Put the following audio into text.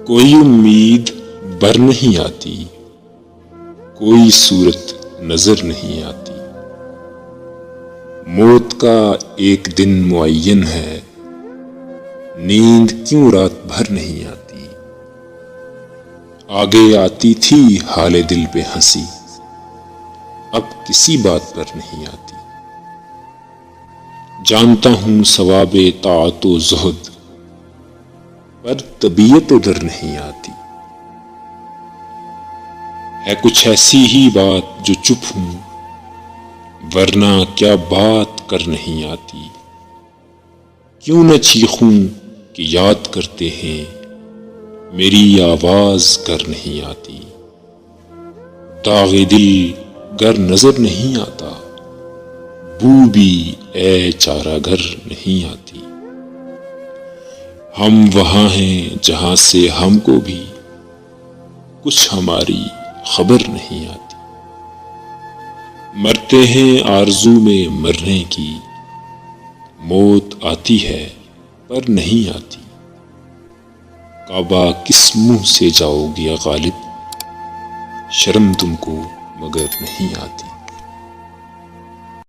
کوئی امید بر نہیں آتی، کوئی صورت نظر نہیں آتی۔ موت کا ایک دن معین ہے، نیند کیوں رات بھر نہیں آتی۔ آگے آتی تھی حال دل پہ ہنسی، اب کسی بات پر نہیں آتی۔ جانتا ہوں ثواب طاعت و زہد، پر طبیعت ادھر نہیں آتی۔ ہے کچھ ایسی ہی بات جو چپ ہوں، ورنہ کیا بات کر نہیں آتی۔ کیوں نہ چیخوں کہ یاد کرتے ہیں، میری آواز کر نہیں آتی۔ داغ دل گر نظر نہیں آتا، بو بھی اے چارہ گر نہیں آتی۔ ہم وہاں ہیں جہاں سے ہم کو بھی کچھ ہماری خبر نہیں آتی۔ مرتے ہیں آرزو میں مرنے کی، موت آتی ہے پر نہیں آتی۔ کعبہ کس منہ سے جاؤ گے غالب، شرم تم کو مگر نہیں آتی۔